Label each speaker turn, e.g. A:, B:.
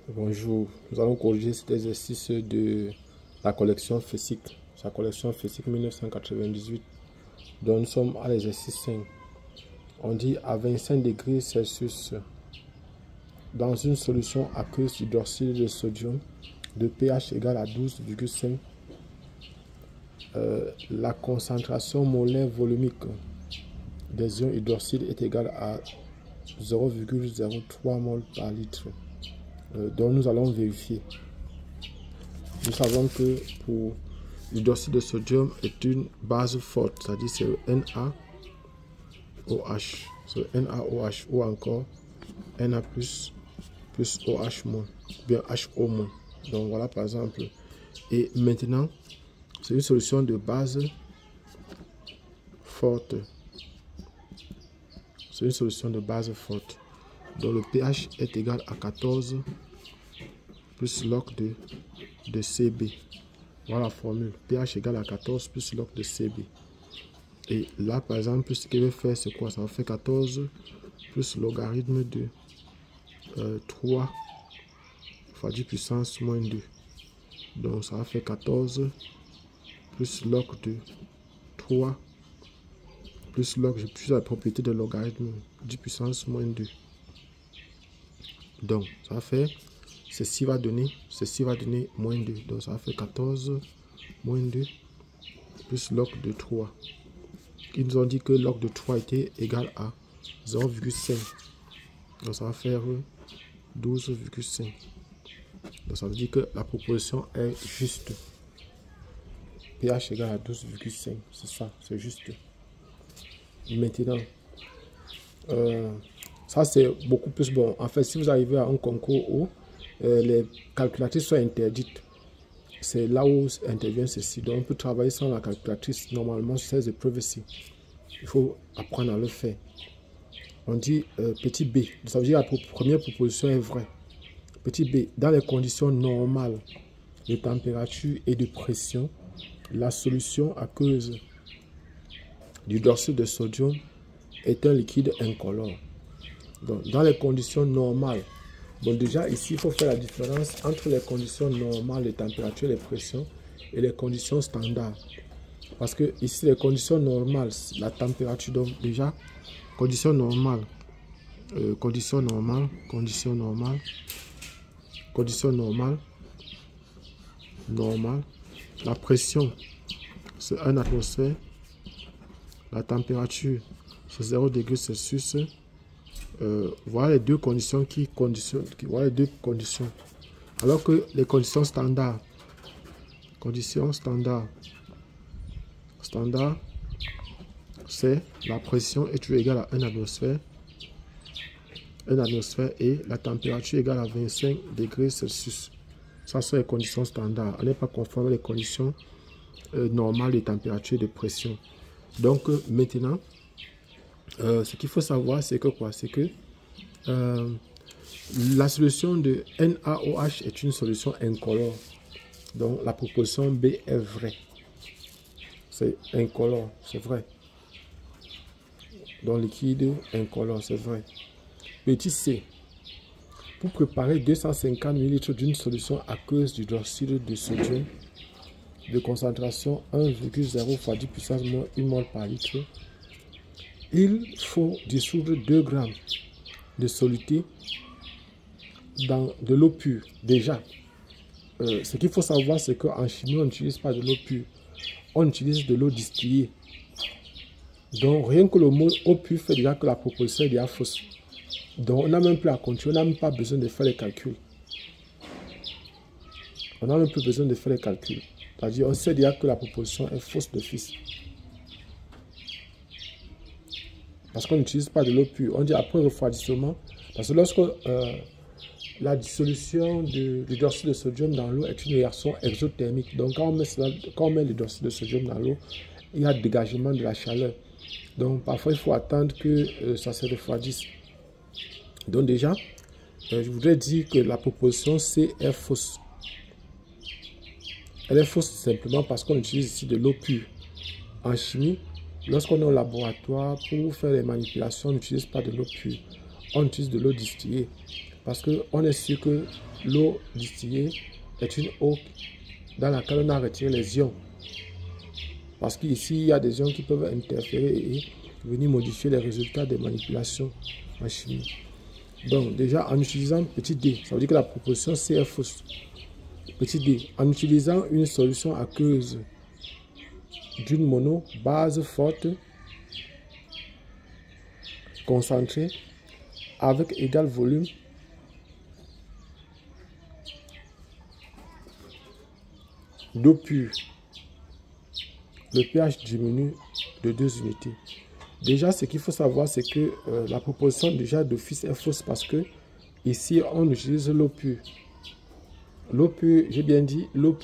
A: Bonjour, nous allons corriger cet exercice de la collection physique, sa collection physique 1998. Donc nous sommes à l'exercice 5. On dit à 25 degrés Celsius, dans une solution aqueuse d'hydroxyde de sodium de pH égale à 12,5, la concentration molaire volumique des ions hydroxyde est égale à 0,03 mol par litre. Donc nous allons vérifier. Nous savons que pour l'hydroxyde de sodium est une base forte, c'est-à-dire c'est le NaOH, c'est le NaOH ou encore Na plus OH moins, bien HO moins. Donc voilà par exemple. Et maintenant, c'est une solution de base forte. C'est une solution de base forte. Donc le pH est égal à 14 plus log de Cb. Voilà la formule. pH égale à 14 plus log de Cb. Et là, par exemple, ce qu'il veut faire, c'est quoi? Ça va faire 14 plus logarithme de 3 fois 10 puissance moins 2. Donc ça va faire 14 plus log de 3 plus log, je suis la propriété de logarithme 10 puissance moins 2. Donc ça va faire, ceci va donner moins 2. Donc ça va faire 14 moins 2 plus log de 3. Ils nous ont dit que log de 3 était égal à 0,5. Donc ça va faire 12,5. Donc ça veut dire que la proposition est juste. pH égale à 12,5. C'est ça, c'est juste. Maintenant, ça c'est beaucoup plus bon. En fait, si vous arrivez à un concours où les calculatrices sont interdites, c'est là où intervient ceci. Donc on peut travailler sans la calculatrice normalement sur ces épreuves-ci. Il faut apprendre à le faire. On dit petit b, ça veut dire que la première proposition est vraie. Petit b, dans les conditions normales de température et de pression, la solution aqueuse d'hydroxyde de sodium est un liquide incolore. Donc, dans les conditions normales, bon déjà ici il faut faire la différence entre les conditions normales de température et de pression et les conditions standards. Parce que ici les conditions normales, la température, donc déjà, conditions normales, la pression c'est 1 atmosphère, la température c'est 0 degrés Celsius. Voilà les deux conditions qui conditionnent, voilà les deux conditions. Alors que les conditions standards, c'est la pression est toujours égale à 1 atmosphère, et la température égale à 25 degrés Celsius. Ça sont les conditions standards. On n'est pas conforme aux conditions normales de température et de pression. Donc maintenant, ce qu'il faut savoir, c'est que quoi? C'est que la solution de NaOH est une solution incolore. Donc la proposition B est vraie. C'est incolore, c'est vrai. Donc liquide incolore, c'est vrai. Petit c. Pour préparer 250 ml d'une solution aqueuse d'hydroxyde de sodium de concentration 1,0 fois 10 puissance moins 1 mol par litre, il faut dissoudre 2 grammes de soluté dans de l'eau pure. Déjà, ce qu'il faut savoir, c'est qu'en chimie, on n'utilise pas de l'eau pure. On utilise de l'eau distillée. Donc, rien que le mot eau pure fait déjà que la proposition est déjà fausse. Donc, on n'a même plus à continuer, on n'a même pas besoin de faire les calculs. On n'a même plus besoin de faire les calculs. C'est-à-dire, on sait déjà que la proposition est fausse d'office. Parce qu'on n'utilise pas de l'eau pure. On dit après refroidissement. Parce que lorsque la dissolution de l'hydroxyde de sodium dans l'eau est une réaction exothermique. Donc quand on met l'hydroxyde de sodium dans l'eau, il y a dégagement de la chaleur. Donc parfois il faut attendre que ça se refroidisse. Donc déjà, je voudrais dire que la proposition C est fausse. Elle est fausse simplement parce qu'on utilise ici de l'eau pure. En chimie, lorsqu'on est au laboratoire, pour faire les manipulations, on n'utilise pas de l'eau pure. On utilise de l'eau distillée. parce qu'on est sûr que l'eau distillée est une eau dans laquelle on a retiré les ions. Parce qu'ici, il y a des ions qui peuvent interférer et venir modifier les résultats des manipulations en chimie. Donc, déjà, en utilisant petit d, ça veut dire que la proposition C est fausse. Petit d, en utilisant une solution aqueuse d'une mono-base forte, concentrée, avec égal volume, d'eau pure, le pH diminue de 2 unités. Déjà, ce qu'il faut savoir, c'est que la proposition déjà d'office est fausse parce que ici, on utilise l'eau pure. L'eau pure, j'ai bien dit, l'eau pure